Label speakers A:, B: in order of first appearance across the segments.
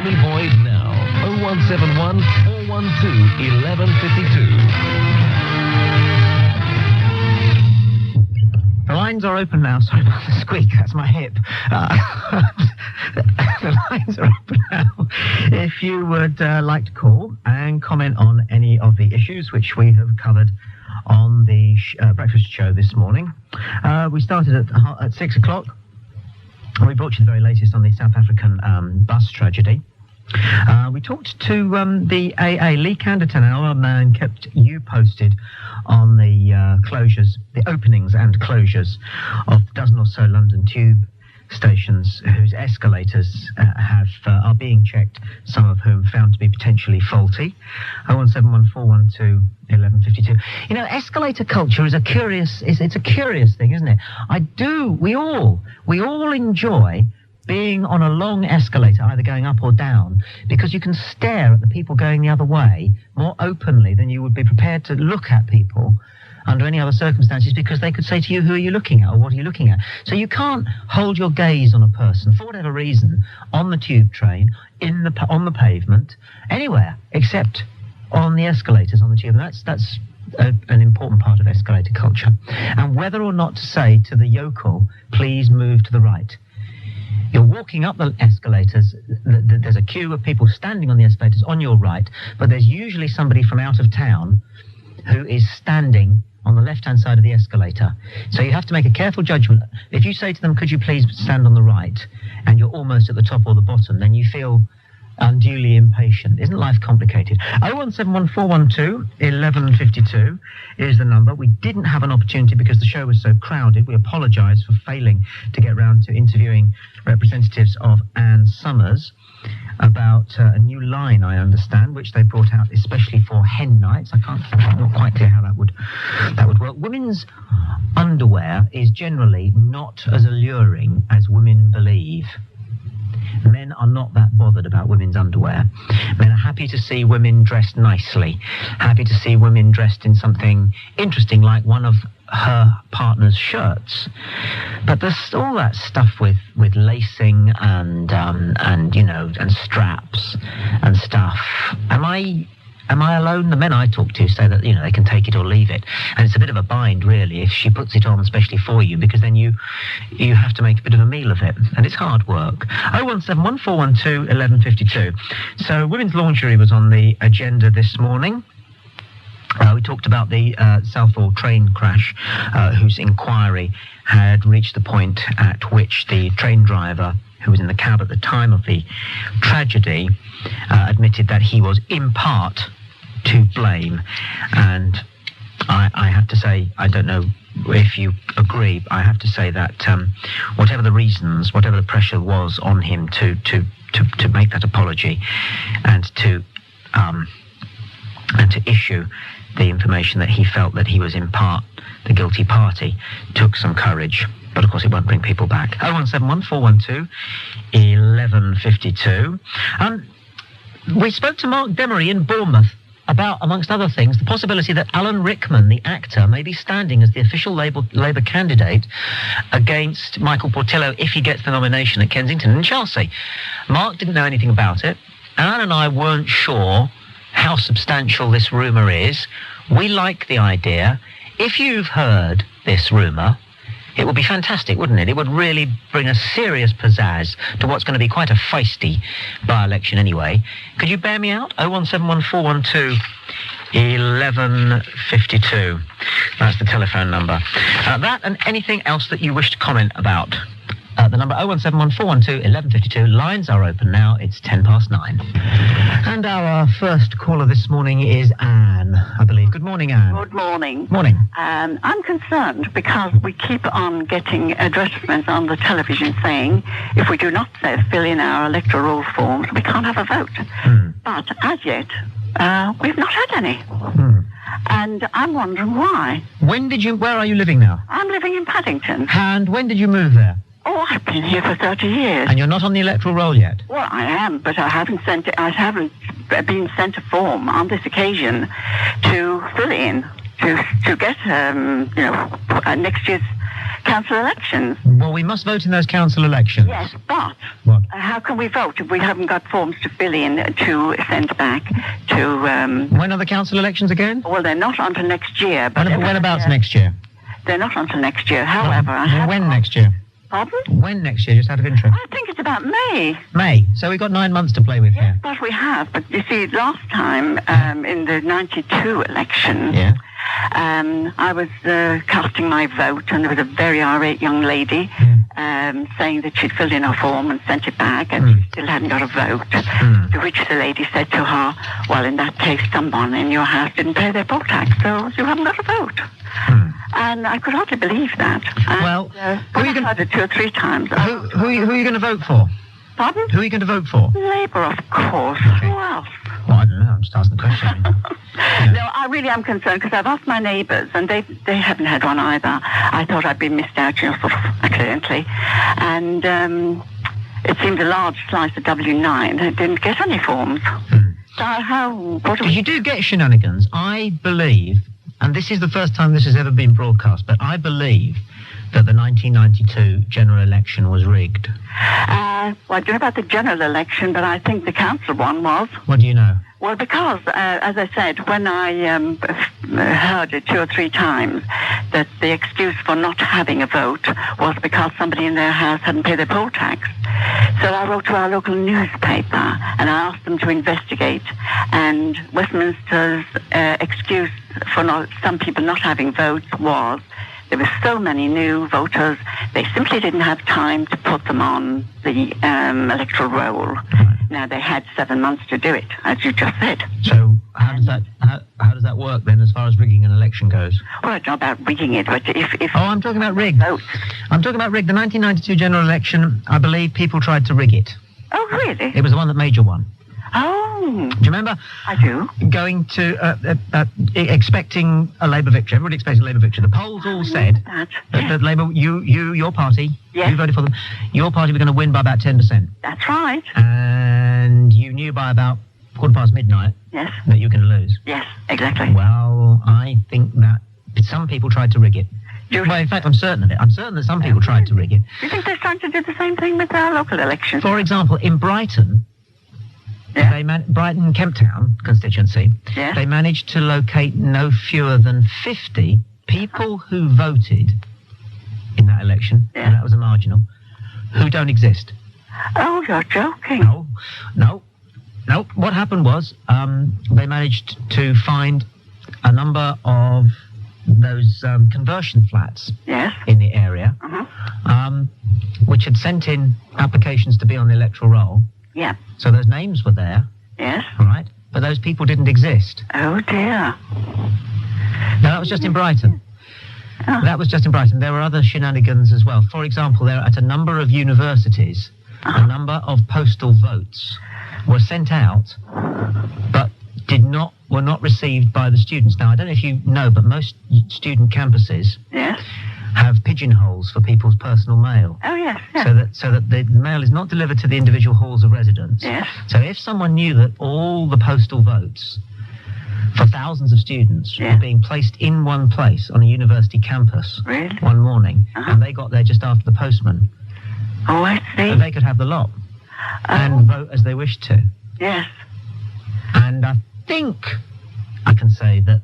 A: Tommy Boyds now. 0171 412 1152.
B: The lines are open now. Sorry about the squeak. That's my hip. The lines are open now. If you would like to call and comment on any of the issues which we have covered on the breakfast show this morning. We started at 6 o'clock. We brought you the very latest on the South African bus tragedy. We talked to the AA Lee Canderton and kept you posted on the closures, the openings and closures of a dozen or so London Tube stations whose escalators are being checked, some of whom found to be potentially faulty. 01714121152. You know, escalator culture is a curious thing, isn't it? We all enjoy being on a long escalator, either going up or down, because you can stare at the people going the other way more openly than you would be prepared to look at people under any other circumstances, because they could say to you, who are you looking at, or what are you looking at? So you can't hold your gaze on a person, for whatever reason, on the tube train, on the pavement, anywhere, except on the escalators on the tube. And that's an important part of escalator culture. And whether or not to say to the yokel, please move to the right. You're walking up the escalators, there's a queue of people standing on the escalators on your right, but there's usually somebody from out of town who is standing on the left-hand side of the escalator. So you have to make a careful judgment. If you say to them, could you please stand on the right, and you're almost at the top or the bottom, then you feel unduly impatient. Isn't life complicated? 01714121152 is the number. We didn't have an opportunity because the show was so crowded. We apologise for failing to get round to interviewing representatives of Ann Summers about a new line, I understand, which they brought out especially for hen nights. I'm not quite clear how that would work. Women's underwear is generally not as alluring as women believe. Men are not that bothered about women's underwear. Men are happy to see women dressed nicely, happy to see women dressed in something interesting like one of her partner's shirts. But there's all that stuff with lacing and straps and stuff. Am I alone? The men I talk to say that, they can take it or leave it. And it's a bit of a bind, really, if she puts it on especially for you, because then you have to make a bit of a meal of it. And it's hard work. 01714121152. So women's lingerie was on the agenda this morning. We talked about the Southall train crash, whose inquiry had reached the point at which the train driver, who was in the cab at the time of the tragedy, admitted that he was in part to blame. And I have to say, I don't know if you agree, I have to say that whatever the reasons, whatever the pressure was on him to make that apology and to issue the information that he felt that he was in part the guilty party, took some courage. But of course it won't bring people back. 01714121152. We spoke to Mark Demery in Bournemouth about, amongst other things, the possibility that Alan Rickman, the actor, may be standing as the official Labour candidate against Michael Portillo if he gets the nomination at Kensington and Chelsea. Mark didn't know anything about it. Alan and I weren't sure how substantial this rumour is. We like the idea. If you've heard this rumour, it would be fantastic, wouldn't it? It would really bring a serious pizzazz to what's going to be quite a feisty by-election anyway. Could you bear me out? 01714121152. That's the telephone number. That and anything else that you wish to comment about. The number 01714121152. Lines are open now. It's 9:10. And our first caller this morning is Anne, I believe. Good morning, Anne.
C: Good morning.
B: Morning.
C: I'm concerned because we keep on getting advertisements on the television saying if we do not fill in our electoral forms, we can't have a vote. But as yet, we've not had any. And I'm wondering why.
B: Where are you living now?
C: I'm living in Paddington.
B: And when did you move there?
C: Oh, I've been here for 30 years.
B: And you're not on the electoral roll yet?
C: Well, I am, but I haven't been sent a form on this occasion to fill in to get next year's council elections.
B: Well, we must vote in those council elections.
C: Yes, but
B: What?
C: how can we vote if we haven't got forms to fill in to send back to...
B: When are the council elections again?
C: Well, they're not until next year. But
B: When about next year?
C: They're not until next year. However,
B: When next year?
C: Pardon?
B: When next year, just out of interest?
C: I think it's about May.
B: May. So we've got 9 months to play with
C: Yes,
B: here.
C: but we have. But you see, last time in the 92 election,
B: Yeah.
C: I was casting my vote, and there was a very irate young lady saying that she'd filled in her form and sent it back, and she still hadn't got a vote. To which the lady said to her, well, in that case, someone in your house didn't pay their poll tax, so you haven't got a vote. And I could hardly believe that. And,
B: Well, who are you
C: I tried it 2 or 3 times.
B: Who are you going to vote for?
C: Pardon?
B: Who are you going to vote for?
C: Labour, of course. Who else?
B: Well, I don't know. I'm just asking the question.
C: No, I really am concerned because I've asked my neighbours and they haven't had one either. I thought I'd been missed out, sort of accidentally. And it seemed a large slice of W9 that didn't get any forms. So
B: Because you do get shenanigans. I believe, and this is the first time this has ever been broadcast, but I believe that the 1992 general election was rigged.
C: Well, I don't know about the general election, but I think the council one was.
B: What do you know?
C: Well, because, as I said, when I heard it 2 or 3 times, that the excuse for not having a vote was because somebody in their house hadn't paid their poll tax. So I wrote to our local newspaper and I asked them to investigate. And Westminster's excuse for some people not having votes was there were so many new voters, they simply didn't have time to put them on the electoral roll. Now, they had 7 months to do it, as you just said.
B: So how does that work then as far as rigging an election goes?
C: Well, I don't know about rigging it, but if
B: Oh, I'm talking about rigged.
C: votes.
B: I'm talking about rigged. The 1992 general election, I believe people tried to rig it.
C: Oh, really?
B: It was the one that Major won.
C: Oh,
B: Do you remember?
C: I do.
B: Going to, expecting a Labour victory. Everybody expected a Labour victory. The polls all said that Labour, your party,
C: Yes.
B: you voted for them, your party were going to win by about 10%.
C: That's right.
B: And you knew by about midnight
C: Yes.
B: that you were going to lose.
C: Yes, exactly.
B: Well, I think that some people tried to rig it. Well, in fact, I'm certain of it. I'm certain that some people tried to rig it.
C: Do you think they're trying to do the same thing with our local elections?
B: For example, in Brighton, Brighton Kemp Town constituency,
C: Yes.
B: they managed to locate no fewer than 50 people who voted in that election, and that was a marginal, who don't exist.
C: Oh, you're joking.
B: No. What happened was they managed to find a number of those conversion flats in the area, which had sent in applications to be on the electoral roll.
C: Yeah.
B: So those names were there.
C: Yes.
B: All right. But those people didn't exist.
C: Oh, dear.
B: No, that was just in Brighton.
C: Oh.
B: That was just in Brighton. There were other shenanigans as well. For example, there at a number of universities, a number of postal votes were sent out, but were not received by the students. Now, I don't know if you know, but most student campuses have pigeonholes for people's personal mail.
C: Oh, yes.
B: So that the mail is not delivered to the individual halls of residence.
C: Yes.
B: So if someone knew that all the postal votes for thousands of students were being placed in one place on a university campus one morning, and they got there just after the postman,
C: I see.
B: so they could have the lot and vote as they wished to.
C: Yes.
B: And I think I can say that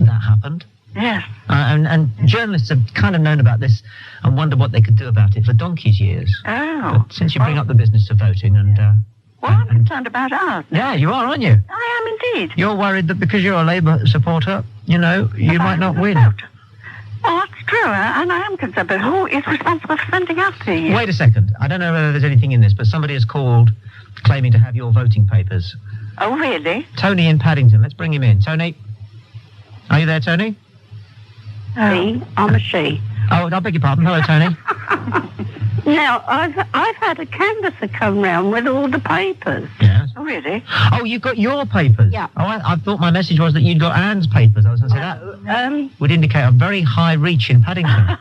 B: happened.
C: Yes.
B: And journalists have kind of known about this and wondered what they could do about it for donkey's years.
C: Oh.
B: But since you bring up the business of voting and...
C: well, I'm concerned about ours.
B: Yeah, you are, aren't you?
C: I am indeed.
B: You're worried that because you're a Labour supporter, you might not win.
C: Vote. Well, that's true, and I am concerned, but who is responsible for sending out the...
B: Wait a second. I don't know whether there's anything in this, but somebody has called claiming to have your voting papers.
C: Oh, really?
B: Tony in Paddington. Let's bring him in. Tony? Are you there, Tony?
C: Me? I'm a she.
B: Oh, I beg your pardon. Hello, Tony.
D: Now, I've had a canvasser come round with all the papers.
B: Yes.
C: Oh, really?
B: Oh, you've got your papers?
D: Yeah.
B: Oh, I thought my message was that you'd got Anne's papers. I was going to say that would indicate a very high reach in Paddington.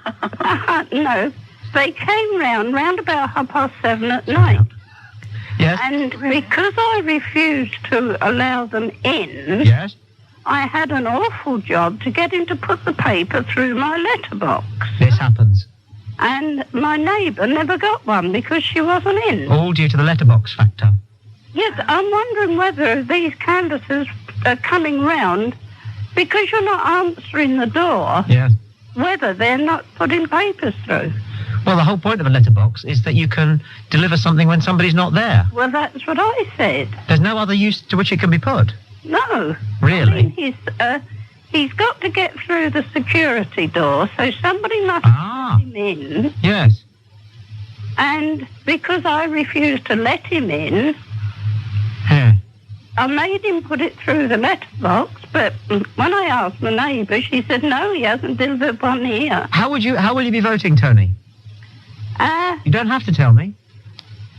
D: No, they came round about 7:30 at night.
B: Yes.
D: And because I refused to allow them in,
B: Yes.
D: I had an awful job to get him to put the paper through my letterbox.
B: This happens.
D: And my neighbour never got one because she wasn't in.
B: All due to the letterbox factor.
D: Yes, I'm wondering whether these canvassers are coming round because you're not answering the door,
B: Yeah.
D: whether they're not putting papers through.
B: Well, the whole point of a letterbox is that you can deliver something when somebody's not there.
D: Well, that's what I said.
B: There's no other use to which it can be put.
D: No.
B: Really?
D: I mean, he's got to get through the security door, so somebody must
B: Ah.
D: let him in.
B: Yes.
D: And because I refused to let him in,
B: Yeah.
D: I made him put it through the letterbox, but when I asked my neighbour, she said, no, he hasn't delivered one here.
B: How will you be voting, Tony? You don't have to tell me.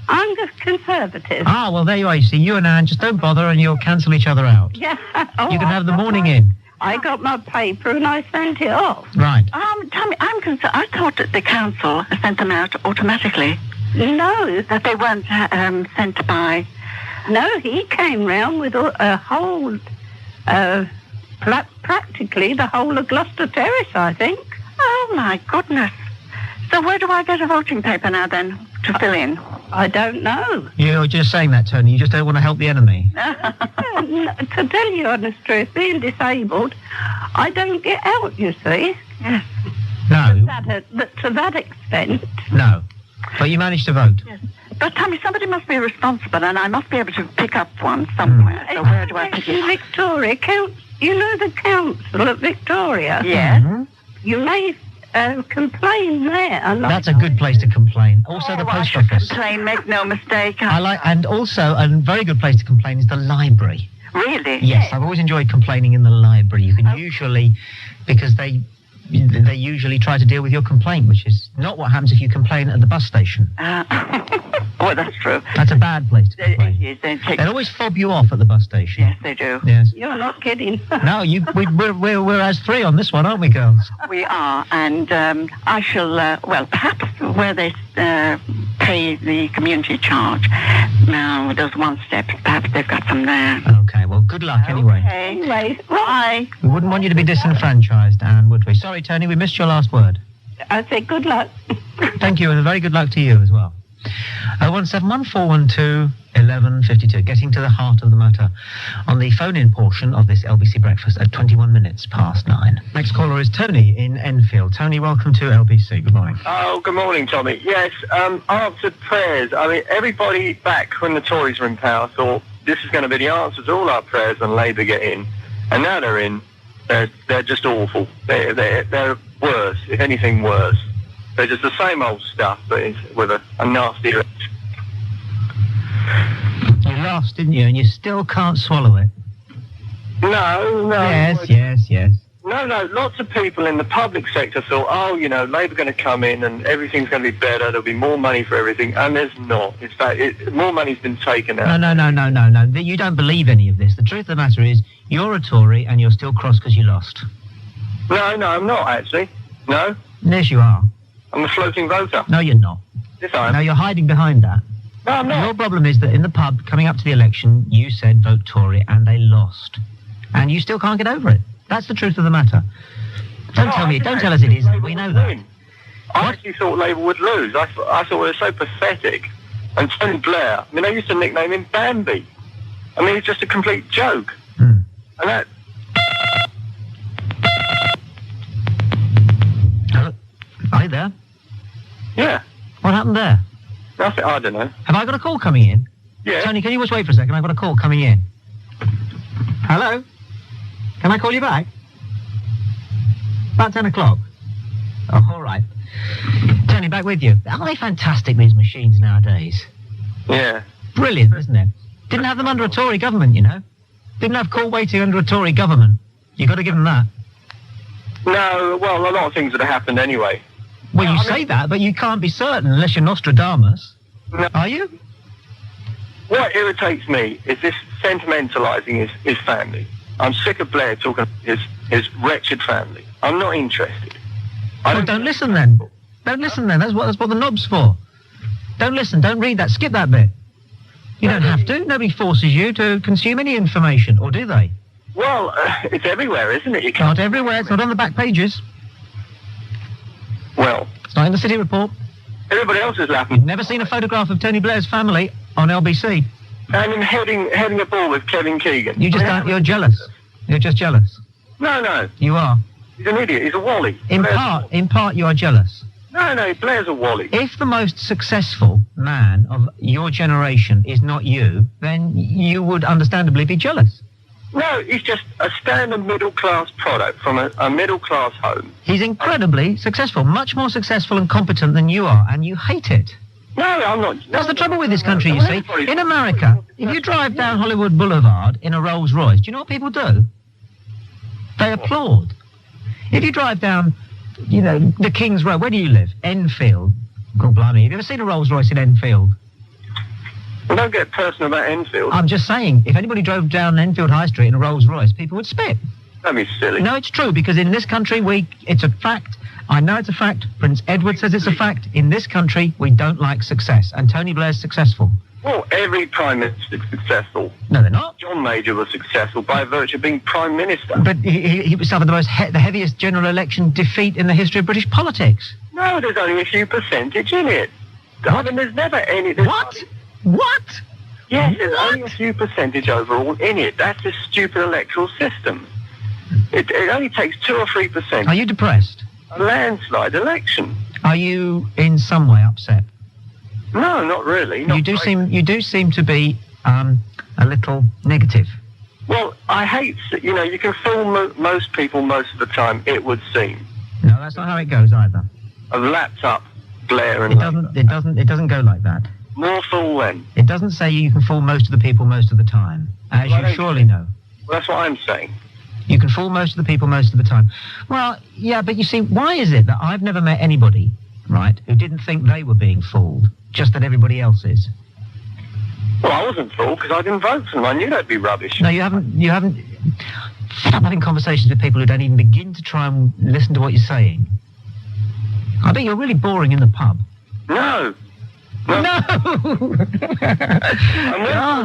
D: I'm just Conservative.
B: Ah, well, there you are. You see, you and Anne, just don't bother and you'll cancel each other out.
D: Yeah. Oh,
B: You can have the
D: I got
B: morning
D: my-
B: in.
D: I got my paper and I sent it off.
B: Right.
C: Tommy, I'm concerned. I thought that the council sent them out automatically.
D: No,
C: That they weren't sent by.
D: no, he came round with a whole, practically the whole of Gloucester Terrace, I think.
C: Oh my goodness. So where do I get a voting paper now then to fill in?
D: I don't know.
B: You're just saying that, Tony. You just don't want to help the enemy.
D: To tell you honest truth, being disabled, I don't get out, you see.
C: Yes.
B: No.
D: To that extent.
B: No. But you managed to vote.
C: Yes. But Tommy, somebody must be responsible, and I must be able to pick up one somewhere. So where do I pick it up?
D: Victoria, you know the council at Victoria?
C: Yes.
B: Mhm.
D: You may complain there.
B: That's a good place to complain. Also, the
C: I
B: post
C: should
B: office.
C: complain, make no mistake.
B: And also, a very good place to complain is the library.
C: Really?
B: Yes, I've always enjoyed complaining in the library. You can usually, because they usually try to deal with your complaint, which is not what happens if you complain at the bus station.
C: Oh, that's true.
B: That's a bad place to complain.
C: They
B: They'll always fob you off at the bus station.
C: Yes, they do.
B: Yes.
D: You're not kidding.
B: No, we're as three on this one, aren't we, girls?
C: We are, and I shall, perhaps where they pay the community charge. Now, there's one step. Perhaps they've got some there.
B: Okay, well, good luck anyway.
C: Okay.
D: Anyway,
C: Bye.
B: We wouldn't want you to be disenfranchised, Anne, would we? Sorry, Tony, we missed your last word.
D: I say good luck.
B: Thank you, and very good luck to you as well. 017 412 1152, getting to the heart of the matter on the phone-in portion of this LBC breakfast at 21 minutes past 9. Next caller is Tony in Enfield. Tony, welcome to LBC. Good morning.
E: Oh, good morning, Tommy. Yes, answered prayers. I mean, everybody back when the Tories were in power thought this is going to be the answer to all our prayers when Labour get in. And now they're in. They're just awful. They're worse, if anything worse. They're just the same old stuff, but it's with a nasty...
B: You lost, didn't you? And you still can't swallow it.
E: No.
B: Yes.
E: No, lots of people in the public sector thought, oh, Labour going to come in and everything's going to be better, there'll be more money for everything, and there's not. In fact, more money's been taken out.
B: No. You don't believe any of this. The truth of the matter is, you're a Tory and you're still cross because you lost.
E: No, I'm not, actually. No,
B: Yes, you are.
E: I'm a floating voter.
B: No, you're not.
E: Yes, I am.
B: No, you're hiding behind that.
E: No, I'm not.
B: Your problem is that in the pub, coming up to the election, you said vote Tory and they lost. And you still can't get over it. That's the truth of the matter. Don't tell us it isn't. We know that.
E: I actually thought Labour would lose. I thought it was so pathetic. And Tony Blair, I mean, they used to nickname him Bambi. I mean, it's just a complete joke.
B: Hmm.
E: And that...
B: Hello? Are you there?
E: Yeah.
B: What happened there?
E: Nothing, I don't know.
B: Have I got a call coming in?
E: Yeah.
B: Tony, can you just wait for a second? I've got a call coming in. Hello? Can I call you back? About 10 o'clock. Oh, all right. Tony, back with you. Aren't they fantastic, these machines nowadays?
E: Yeah.
B: Brilliant, isn't it? Didn't have them under a Tory government, you know. Didn't have call waiting under a Tory government. You got to give them that.
E: No, well, a lot of things would have happened anyway.
B: Well,
E: No,
B: you
E: I
B: say
E: mean-
B: that, but you can't be certain unless you're Nostradamus.
E: No.
B: Are you?
E: What irritates me is this sentimentalising his family. I'm sick of Blair talking his wretched family. I'm not interested.
B: Well, don't listen then. Don't listen then. That's what the knob's for. Don't listen. Don't read that. Skip that bit. You don't have to. Nobody forces you to consume any information, or do they?
E: Well, it's everywhere, isn't it? You
B: Not everywhere. It's not on the back pages.
E: Well,
B: It's not in the City Report.
E: everybody else is laughing.
B: You've never seen a photograph of Tony Blair's family on LBC.
E: And him heading a ball with Kevin Keegan.
B: You just don't. You're jealous. You're just jealous.
E: No.
B: You are.
E: He's an idiot. He's a wally.
B: In part, you are jealous.
E: No, Blair's a wally.
B: If the most successful man of your generation is not you, then you would understandably be jealous.
E: No, he's just a standard middle-class product from a middle-class home.
B: He's incredibly successful, much more successful and competent than you are, and you hate it.
E: No, I'm not.
B: That's the trouble with this country, you see. In America, if you drive down Hollywood Boulevard in a Rolls Royce, do you know what people do? They applaud. If you drive down, the King's Road, where do you live? Enfield. God blimey, have you ever seen a Rolls Royce in Enfield?
E: Well, don't get personal about Enfield.
B: I'm just saying, if anybody drove down Enfield High Street in a Rolls Royce, people would spit.
E: Don't be silly.
B: No, it's true, because in this country, it's a fact. I know it's a fact. Prince Edward says it's a fact. In this country, we don't like success. And Tony Blair's successful.
E: Well, every Prime Minister is successful.
B: No, they're not.
E: John Major was successful by virtue of being Prime Minister.
B: But he suffered the heaviest general election defeat in the history of British politics.
E: No, there's only a few percentage in it. I mean, there's never any...
B: What? What?
E: Yes, there's only a few percentage overall in it. That's a stupid electoral system. It only takes 2 or 3%.
B: Are you depressed?
E: A landslide election.
B: Are you in some way upset?
E: No, not really.
B: You do seem to be a little negative.
E: Well, I hate, you can fool most people most of the time, it would seem.
B: No, that's not how it goes either.
E: I've lapped up Blair and
B: It doesn't go like that.
E: More fool then.
B: It doesn't say you can fool most of the people most of the time, as you surely know.
E: Well, that's what I'm saying.
B: You can fool most of the people most of the time. Well, yeah, but you see, why is it that I've never met anybody, right, who didn't think they were being fooled, just that everybody else is?
E: Well, I wasn't fooled because I didn't vote for them. I knew that'd be rubbish.
B: No, you haven't. Stop having conversations with people who don't even begin to try and listen to what you're saying. I think you're really boring in the pub.
E: No.
B: No!
E: I'm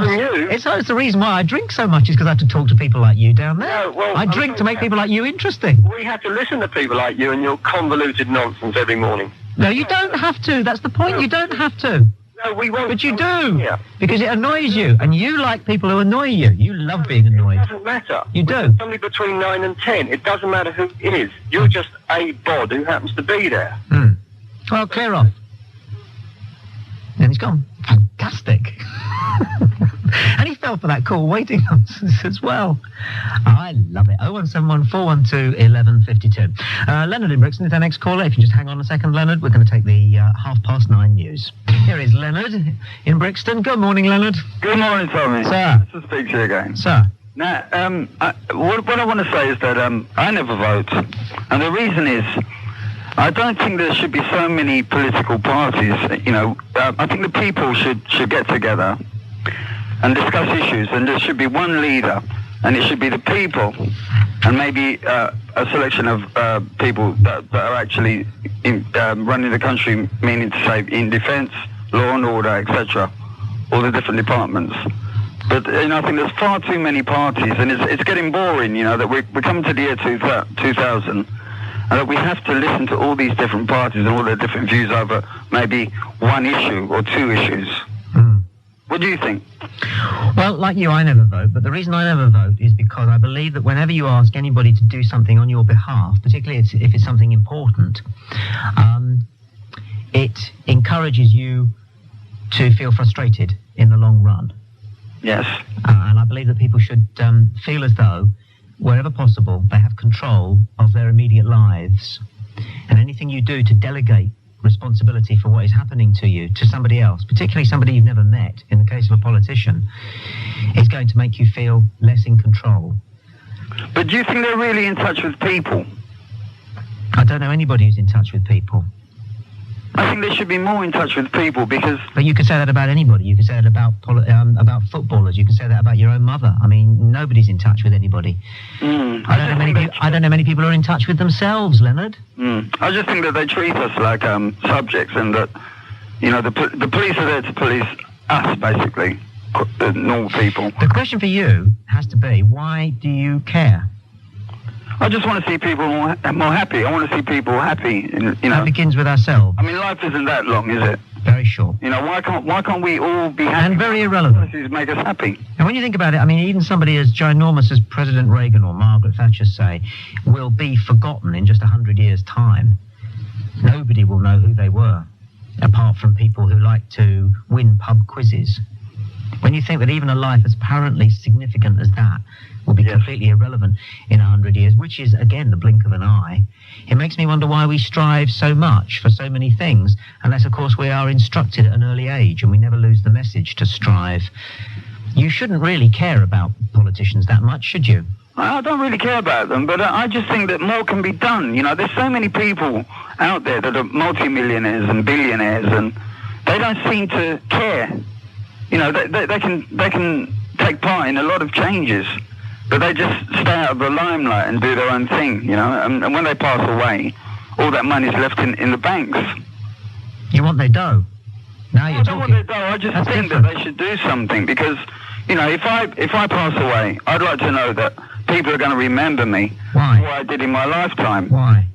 E: than you.
B: It's the reason why I drink so much is because I have to talk to people like you down there.
E: No, well,
B: I drink to make people like you interesting.
E: We have to listen to people like you and your convoluted nonsense every morning.
B: No, you don't have to. That's the point. You don't have to.
E: No, we won't.
B: But you do.
E: Yeah.
B: Because it annoys you. And you like people who annoy you. You love being annoyed.
E: It doesn't matter.
B: You do.
E: Somebody between 9 and 10. It doesn't matter who it is. You're just a bod who happens to be there.
B: Well, clear off. And he's gone. Fantastic. And he fell for that call waiting nonsense as well. I love it. 0171 412 1152. Leonard in Brixton is our next caller. If you just hang on a second, Leonard, we're going to take the 9:30 news. Here is Leonard in Brixton. Good morning, Leonard.
F: Good morning, Tommy.
B: Sir.
F: Nice to speak to you again.
B: Sir.
F: Now, what I want to say is that I never vote. And the reason is, I don't think there should be so many political parties. I think the people should get together and discuss issues, and there should be one leader, and it should be the people, and maybe a selection of people that are actually running the country, meaning to say in defence, law and order, etc., all the different departments. But I think there's far too many parties, and it's getting boring. That we're coming to the year 2000. And that we have to listen to all these different parties and all their different views over maybe one issue or two issues. What do you think?
B: Well, like you, I never vote, but the reason I never vote is because I believe that whenever you ask anybody to do something on your behalf, particularly if it's something important, it encourages you to feel frustrated in the long run.
F: Yes.
B: And I believe that people should feel as though wherever possible, they have control of their immediate lives. And anything you do to delegate responsibility for what is happening to you to somebody else, particularly somebody you've never met, in the case of a politician, is going to make you feel less in control.
F: But do you think they're really in touch with people?
B: I don't know anybody who's in touch with people.
F: I think they should be more in touch with people because...
B: But you could say that about anybody. You could say that about footballers. You could say that about your own mother. I mean, nobody's in touch with anybody.
F: I
B: don't know many people who are in touch with themselves, Leonard.
F: I just think that they treat us like subjects, and that, the police are there to police us, basically. normal people.
B: The question for you has to be, why do you care?
F: I just want to see people more happy. I want to see people happy.
B: That begins with ourselves.
F: I mean, life isn't that long, is it?
B: Very short.
F: Why can't we all be happy?
B: And very irrelevant.
F: Policies make us happy.
B: And when you think about it, I mean, even somebody as ginormous as President Reagan or Margaret Thatcher say, will be forgotten in just 100 years' time. Nobody will know who they were, apart from people who like to win pub quizzes. When you think that even a life as apparently significant as that will be completely irrelevant in 100 years, which is, again, the blink of an eye, it makes me wonder why we strive so much for so many things, unless, of course, we are instructed at an early age and we never lose the message to strive. You shouldn't really care about politicians that much, should you?
F: I don't really care about them, but I just think that more can be done. There's so many people out there that are multimillionaires and billionaires, and they don't seem to care. They can take part in a lot of changes, but they just stay out of the limelight and do their own thing, and when they pass away, all that money's left in the banks.
B: You want their dough? Now you're talking.
F: I don't want their dough. I just think
B: different.
F: that they should do something, because, if I pass away, I'd like to know that people are going to remember me for what I did in my lifetime.
B: Why?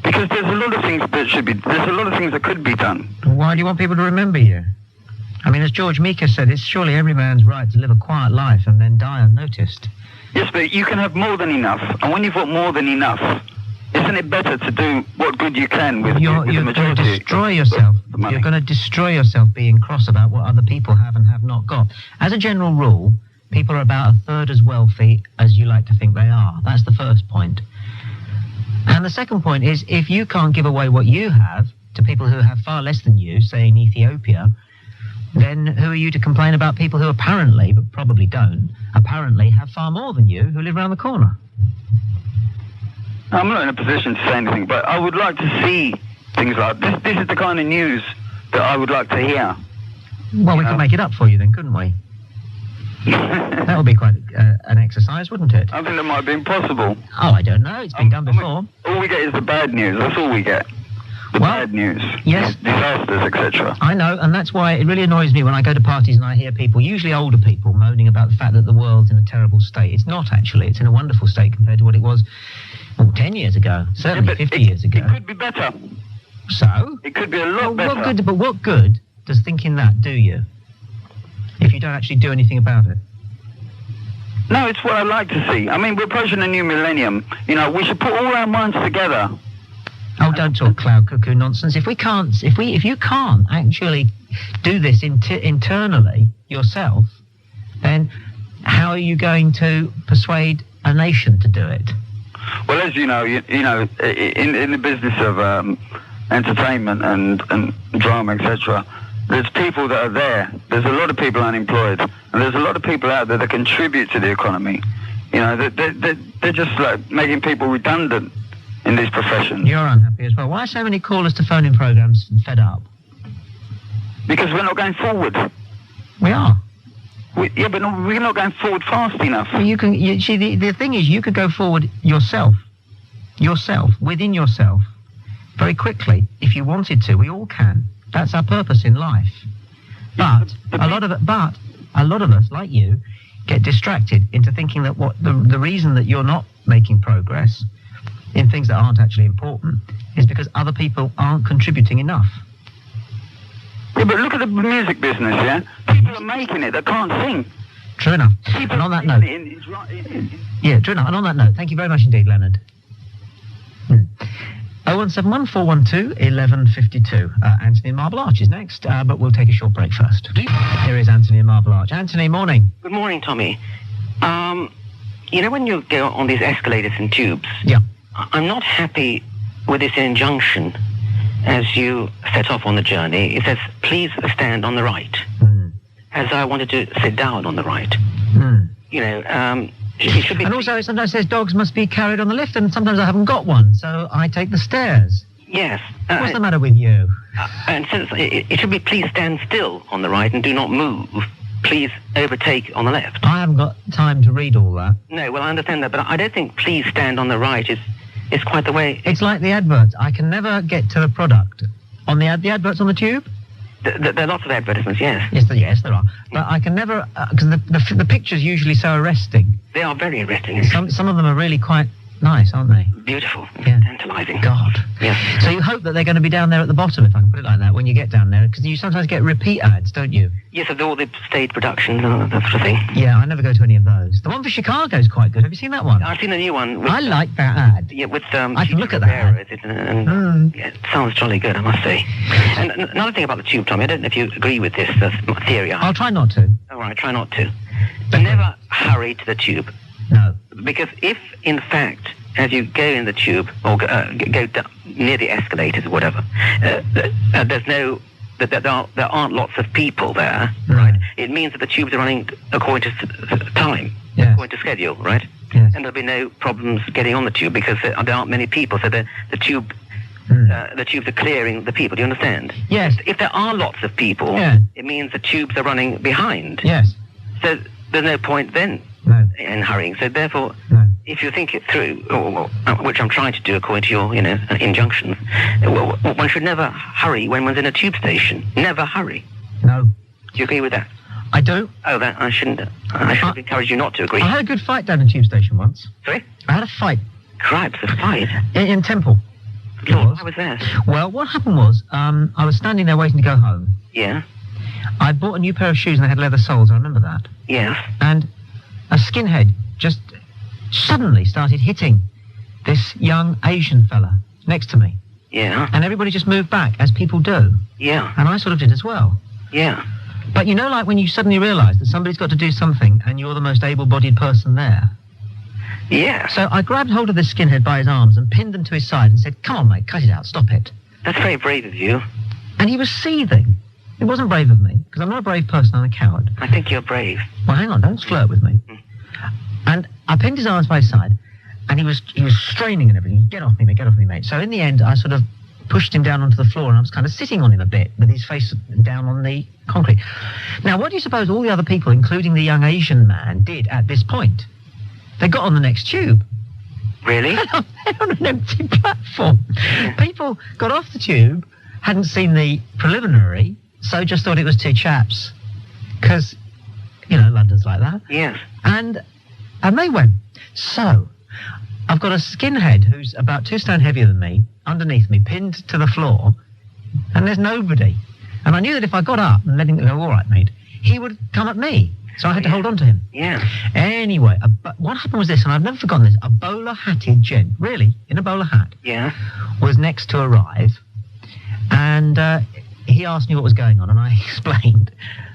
F: Because there's a lot of things that could be done.
B: Why do you want people to remember you? I mean, as George Meeker said, it's surely every man's right to live a quiet life and then die unnoticed.
F: Yes, but you can have more than enough. And when you've got more than enough, isn't it better to do what good you can with the majority?
B: You're going to destroy yourself. You're going to destroy yourself being cross about what other people have and have not got. As a general rule, people are about a third as wealthy as you like to think they are. That's the first point. And the second point is, if you can't give away what you have to people who have far less than you, say in Ethiopia, then who are you to complain about people who apparently, but probably don't, apparently have far more than you who live around the corner?
F: I'm not in a position to say anything, but I would like to see things like this. This is the kind of news that I would like to hear.
B: Well, we could make it up for you then, couldn't we? That would be quite an exercise, wouldn't it?
F: I think that might be impossible.
B: Oh, I don't know. It's been done before.
F: All we get is the bad news. That's all we get. Bad news.
B: Yes.
F: Disasters, etc.
B: I know, and that's why it really annoys me when I go to parties and I hear people, usually older people, moaning about the fact that the world's in a terrible state. It's not, actually. It's in a wonderful state compared to what it was 10 years ago, certainly 50 years ago.
F: It could be better.
B: So?
F: It could be a lot better.
B: But what good does thinking that do you, if you don't actually do anything about it?
F: No, it's what I like to see. I mean, we're approaching a new millennium. We should put all our minds together.
B: Oh, don't talk cloud cuckoo nonsense. If you can't actually do this internally yourself, then how are you going to persuade a nation to do it?
F: Well, as you know, in the business of entertainment and drama, etc., there's people that are there. There's a lot of people unemployed, and there's a lot of people out there that contribute to the economy. They're just like making people redundant in these professions.
B: You're unhappy as well. Why are so many callers to phone-in programs fed up?
F: Because we're not going forward.
B: We are.
F: But we're not going forward fast enough.
B: Well, the thing is, you could go forward yourself, within yourself, very quickly, if you wanted to. We all can. That's our purpose in life. But a lot of us, like you, get distracted into thinking that the reason that you're not making progress in things that aren't actually important is because other people aren't contributing enough.
F: Yeah, but look at the music business, yeah? People are making it that can't sing.
B: True enough. And on that note... Yeah, true enough. And on that note, thank you very much indeed, Leonard. 0171 412 1152. Anthony in Marble Arch is next, but we'll take a short break first. Here is Anthony in Marble Arch. Anthony, morning.
G: Good morning, Tommy. When you go on these escalators and tubes,
B: yeah,
G: I'm not happy with this injunction as you set off on the journey. It says, please stand on the right. As I wanted to sit down on the right. It should be...
B: And also, it sometimes says dogs must be carried on the lift, and sometimes I haven't got one, so I take the stairs.
G: Yes.
B: What's the matter with you?
G: And since it should be please stand still on the right and do not move. Please overtake on the left.
B: I haven't got time to read all that.
G: No, well, I understand that, but I don't think please stand on the right is quite the way...
B: It's like the adverts. I can never get to the product. On the adverts on the tube,
G: There are lots of advertisements, yes.
B: Yes, there are. But I can never, because the picture's usually so arresting.
G: They are very arresting.
B: Some of them are really quite nice, aren't they?
G: Beautiful.
B: Yeah.
G: Tantalising.
B: God.
G: Yes.
B: So you hope that they're going to be down there at the bottom, if I can put it like that, when you get down there, because you sometimes get repeat ads, don't you?
G: Yes, of all the stage productions and that sort of thing.
B: Yeah, I never go to any of those. The one for Chicago's quite good. Have you seen that one?
G: I've seen the new one.
B: I like that ad.
G: Yeah, with
B: I can look at that ad.
G: Yeah, it sounds jolly good, I must say. And another thing about the tube, Tommy, I don't know if you agree with this theory.
B: I'll try not to.
G: All right, try not to. But never hurry to the tube.
B: No.
G: Because if, in fact, as you go in the tube or go down near the escalators or whatever, there aren't lots of people there, right? It means that the tubes are running according to time, according to schedule, right?
B: Yes.
G: And there'll be no problems getting on the tube because there aren't many people, so the tubes are clearing the people. Do you understand?
B: Yes.
G: If there are lots of people, it means the tubes are running behind.
B: Yes.
G: So there's no point then in hurrying. So therefore, if you think it through, which I'm trying to do according to your, injunctions, one should never hurry when one's in a tube station. Never hurry.
B: No.
G: Do you agree with that?
B: I do.
G: Oh, that I shouldn't encourage you not to agree.
B: I had a good fight down in tube station once.
G: Sorry?
B: I had a fight.
G: Cripes, a fight?
B: In Temple.
G: Lord, how was that?
B: Well, what happened was, I was standing there waiting to go home.
G: Yeah.
B: I bought a new pair of shoes and they had leather soles, I remember that.
G: Yes.
B: And a skinhead just suddenly started hitting this young Asian fella next to me.
G: Yeah.
B: And everybody just moved back, as people do.
G: Yeah.
B: And I sort of did as well.
G: Yeah.
B: But like when you suddenly realise that somebody's got to do something and you're the most able-bodied person there.
G: Yeah.
B: So I grabbed hold of this skinhead by his arms and pinned him to his side and said, "Come on, mate, cut it out, stop it."
G: That's very brave of you.
B: And he was seething. It wasn't brave of me, because I'm not a brave person, I'm a coward.
G: I think you're brave.
B: Well, hang on, don't flirt with me. And I pinned his arms by his side, and he was straining and everything. Get off me, mate. So in the end, I sort of pushed him down onto the floor, and I was kind of sitting on him a bit, with his face down on the concrete. Now, what do you suppose all the other people, including the young Asian man, did at this point? They got on the next tube.
G: Really?
B: They're on an empty platform. People got off the tube, hadn't seen the preliminary, so just thought it was two chaps. Because, London's like that.
G: Yes.
B: And they went. So, I've got a skinhead who's about 2 stone heavier than me, underneath me, pinned to the floor, and there's nobody. And I knew that if I got up and let him go, "All right, mate," he would come at me. So I had to hold on to him.
G: Yeah.
B: Anyway, what happened was this, and I've never forgotten this, a bowler-hatted gent, really, in a bowler hat, was next to arrive, and he asked me what was going on, and I explained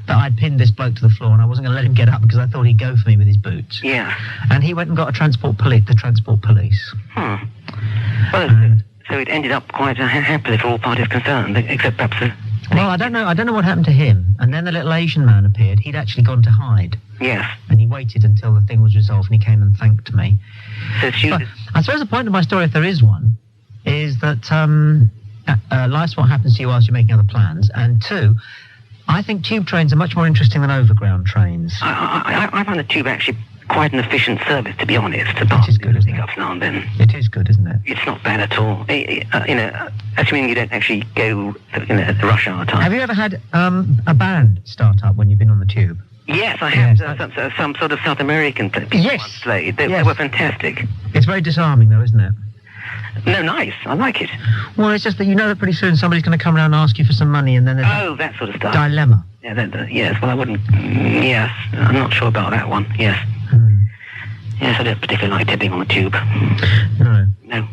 B: that I'd pinned this bloke to the floor and I wasn't going to let him get up because I thought he'd go for me with his boots.
G: Yeah.
B: And he went and got the transport police.
G: Well, so it ended up quite happily for all parties concerned, except perhaps
B: well, I don't know what happened to him. And then the little Asian man appeared. He'd actually gone to hide.
G: Yes.
B: And he waited until the thing was resolved, and he came and thanked me.
G: So
B: but I suppose the point of my story, if there is one, is that life's what happens to you whilst you're making other plans. And 2, I think tube trains are much more interesting than overground trains.
G: I find the tube actually quite an efficient service, to be honest.
B: It is good, isn't it?
G: Now and then.
B: It is good, isn't it?
G: It's not bad at all. Assuming you don't actually go at rush hour time.
B: Have you ever had a band start up when you've been on the tube?
G: Yes, I have. Some sort of South American people once played. They were fantastic.
B: It's very disarming, though, isn't it?
G: No, nice. I like it.
B: Well, it's just that that pretty soon somebody's going to come around and ask you for some money, and then there's
G: that sort of stuff.
B: Dilemma.
G: Yeah, yes. Well, I wouldn't. Yes, I'm not sure about that one. Yes. Yes, I don't particularly like tipping on the tube. No.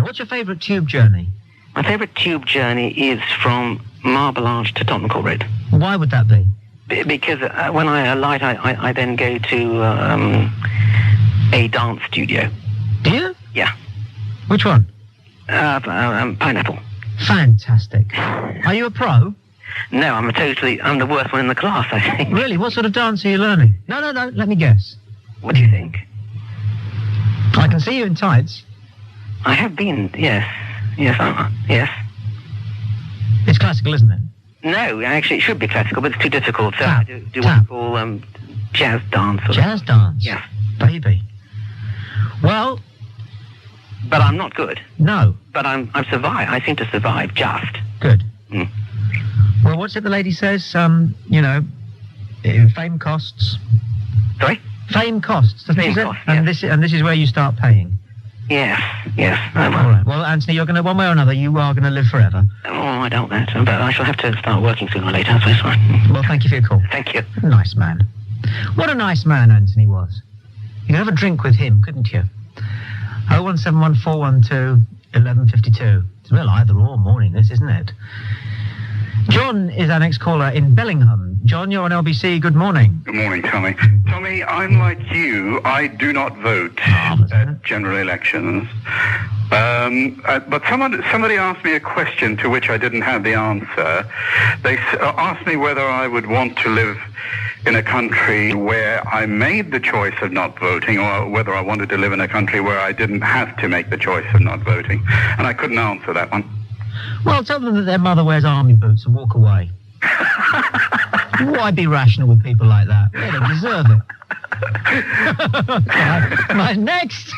B: What's your favourite tube journey?
G: My favourite tube journey is from Marble Arch to Tottenham Court Road.
B: Why would that be?
G: Because when I alight, I then go to a dance studio.
B: Do you?
G: Yeah.
B: Which one?
G: Pineapple.
B: Fantastic. Are you a pro?
G: No, I'm the worst one in the class, I think.
B: Really? What sort of dance are you learning? No, let me guess.
G: What do you think?
B: I can see you in tights.
G: I have been, yes. Yes.
B: It's classical, isn't it?
G: No, actually it should be classical, but it's too difficult. So
B: Tap.
G: I do what we call jazz dance.
B: Jazz dance?
G: Yes.
B: Baby. Well...
G: But I'm not good.
B: No.
G: But I survive. I seem to survive just.
B: Good. Well, what's it the lady says? Fame costs.
G: Sorry?
B: Fame costs. Doesn't
G: Fame
B: she say?
G: costs,
B: And
G: yes.
B: this is where you start paying.
G: Yes.
B: All right. Well, Anthony, you're going to, one way or another, you are going to live forever.
G: Oh, I doubt that. But I shall have to start working sooner or later, I suppose.
B: Well, thank you for your call.
G: Thank you.
B: Nice man. What a nice man Anthony was. You could have a drink with him, couldn't you? 0171 412 1152. It's a real either or morning, this, isn't it? John is our next caller in Bellingham. John, you're on LBC. Good morning.
H: Good morning, Tommy. Tommy, I'm like you. I do not vote at general elections. But somebody asked me a question to which I didn't have the answer. They asked me whether I would want to live in a country where I made the choice of not voting, or whether I wanted to live in a country where I didn't have to make the choice of not voting. And I couldn't answer that one.
B: Well, tell them that their mother wears army boots and walk away. Why be rational with people like that? They don't deserve it. Right, next.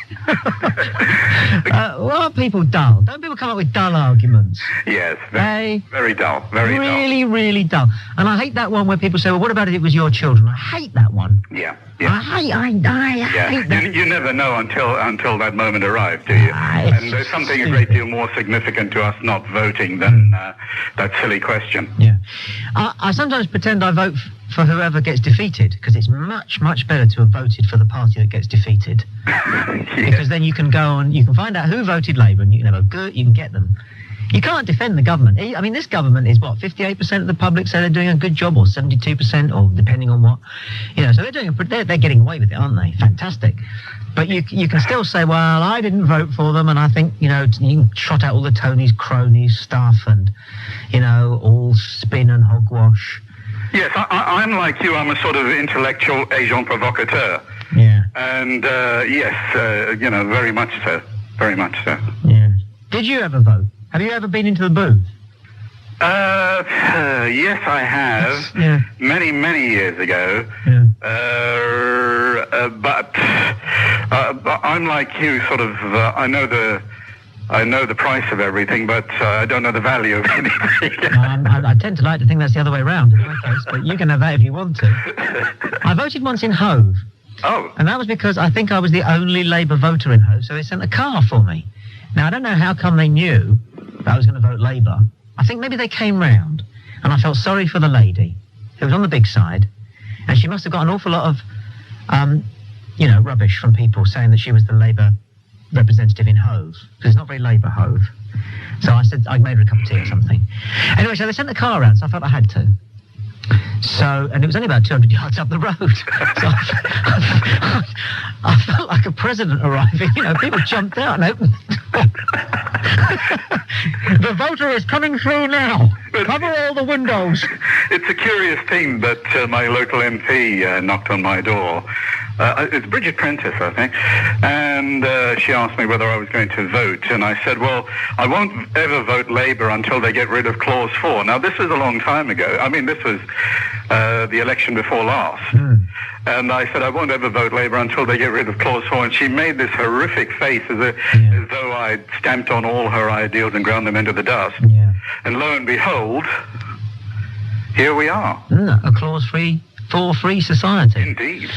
B: Are people dull? Don't people come up with dull arguments?
H: Yes, very dull.
B: Really dull. And I hate that one where people say, well, what about if it was your children? I hate that one.
H: Yeah.
B: I hate that.
H: You never know until that moment arrives, do you? And there's something a great deal more significant to us not voting than that silly question.
B: Yeah. I sometimes pretend I vote for whoever gets defeated, because it's much better to have voted for the party that gets defeated. Because then you can go on, you can find out who voted Labour, and you can have a good, you can get them. You can't defend the government. I mean, this government is, 58% of the public say they're doing a good job, or 72%, or depending on what. So they're getting away with it, aren't they? Fantastic. But you can still say, well, I didn't vote for them, and I think, you can trot out all the Tony's cronies stuff, and, all spin and hogwash.
H: Yes, I'm like you. I'm a sort of intellectual agent provocateur.
B: Yeah.
H: And, yes, very much so. Very much so.
B: Yeah. Did you ever vote? Have you ever been into the booth?
H: Yes, I have.
B: Yeah.
H: Many years ago.
B: Yeah.
H: But I'm like you, sort of. I know the price of everything, but I don't know the value of anything.
B: I tend to like to think that's the other way around, in my case, but you can have that if you want to. I voted once in Hove.
H: Oh.
B: And that was because I think I was the only Labour voter in Hove, so they sent a car for me. Now, I don't know how come they knew that I was going to vote Labour. I think maybe they came round, and I felt sorry for the lady who was on the big side, and she must have got an awful lot of, rubbish from people saying that she was the Labour representative in Hove, because it's not very Labour, Hove. So I said I made her a cup of tea or something. Anyway, so they sent the car around, so I felt I had to. So, and it was only about 200 yards up the road. So I felt like a president arriving. People jumped out and opened the door. The voter is coming through now. Cover all the windows.
H: It's a curious thing that my local MP knocked on my door. It's Bridget Prentice, I think. And she asked me whether I was going to vote. And I said, well, I won't ever vote Labour until they get rid of Clause 4. Now, this was a long time ago. I mean, this was the election before last. And I said, I won't ever vote Labour until they get rid of Clause 4. And she made this horrific face as though I'd stamped on all her ideals and ground them into the dust.
B: Yeah.
H: And lo and behold, here we are.
B: A clause-free, for-free society.
H: Indeed.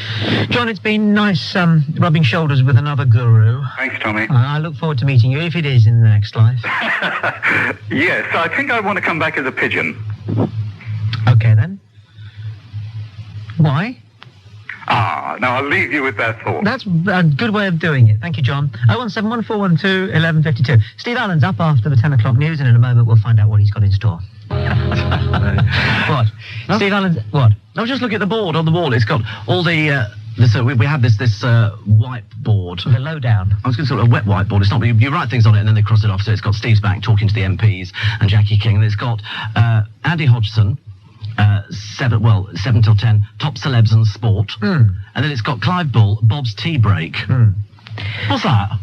B: John, it's been nice rubbing shoulders with another guru.
H: Thanks, Tommy.
B: I look forward to meeting you, if it is in the next life.
H: Yes, I think I want to come back as a pigeon.
B: Okay, then. Why?
H: Now I'll leave you with that thought.
B: That's a good way of doing it. Thank you, John. 017 412 1152. Steve Allen's up after the 10 o'clock news, and in a moment we'll find out what he's got in store. What? No? Steve Allen's... What?
I: I was just looking at the board on the wall. It's got all the... we have this whiteboard.
B: The lowdown.
I: I was going to say a wet whiteboard. It's not. You write things on it and then they cross it off. So it's got Steve's back talking to the MPs and Jackie King. And it's got Andy Hodgson, 7 till 10, top celebs and sport. And then it's got Clive Bull, Bob's tea break. What's that?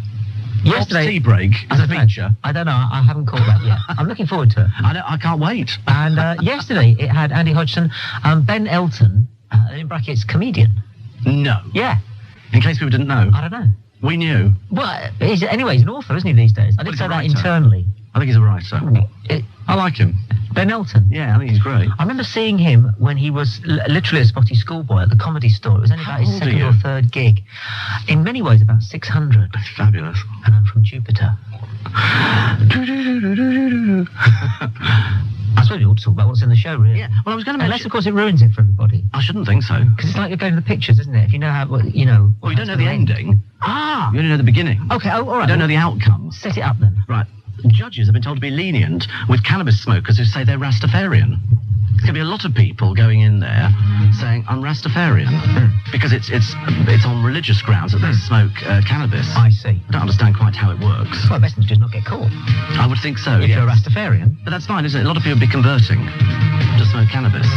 B: Yesterday,
I: Bob's tea break is a feature.
B: I don't know. I haven't caught that yet. I'm looking forward to it.
I: I can't wait.
B: And yesterday it had Andy Hodgson, Ben Elton, in brackets, comedian.
I: No.
B: Yeah.
I: In case people didn't know.
B: I don't know.
I: We knew.
B: Well, anyway, he's an author, isn't he, these days? I didn't say that internally.
I: I think he's a writer. I like him.
B: Ben Elton?
I: Yeah, I think he's great.
B: I remember seeing him when he was literally a spotty schoolboy at the Comedy Store. It was only about his second or third gig. In many ways, about 600.
I: That's fabulous.
B: And I'm from Jupiter. I suppose we ought to talk about what's in the show, really.
I: Yeah, well, I was going to mention...
B: Unless, of course, it ruins it for everybody.
I: I shouldn't think so.
B: Because it's like you're going to the pictures, isn't it? If you know how, you know...
I: Well, you don't know the ending.
B: Ah!
I: You only know the beginning.
B: Okay, all right.
I: You don't know the outcome.
B: Set it up, then.
I: Right. Judges have been told to be lenient with cannabis smokers who say they're Rastafarian. There's going to be a lot of people going in there saying, I'm Rastafarian, because it's on religious grounds that they smoke cannabis.
B: I see.
I: I don't understand quite how it works.
B: Well, best thing to just not get caught.
I: I would think so,
B: If you're a Rastafarian.
I: But that's fine, isn't it? A lot of people would be converting to smoke cannabis.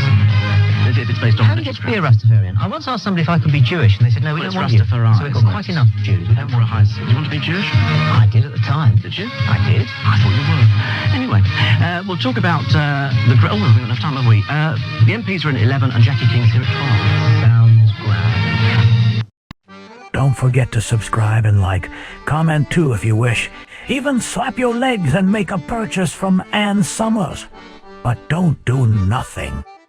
I: If it's based on
B: How do you get to be a Rastafarian? I once asked somebody if I could be Jewish, and they said, no, we don't want you. So we've got quite enough Jews. We don't want
I: Do you want to be Jewish?
B: I did at the time.
I: Did you?
B: I did.
I: I thought you were. Anyway, we'll talk about the... Oh, we've got enough time, have we? The MPs are in at 11 and Jackie King's here at 12.
B: Sounds grand.
J: Don't forget to subscribe and like. Comment too if you wish. Even slap your legs and make a purchase from Ann Summers. But don't do nothing.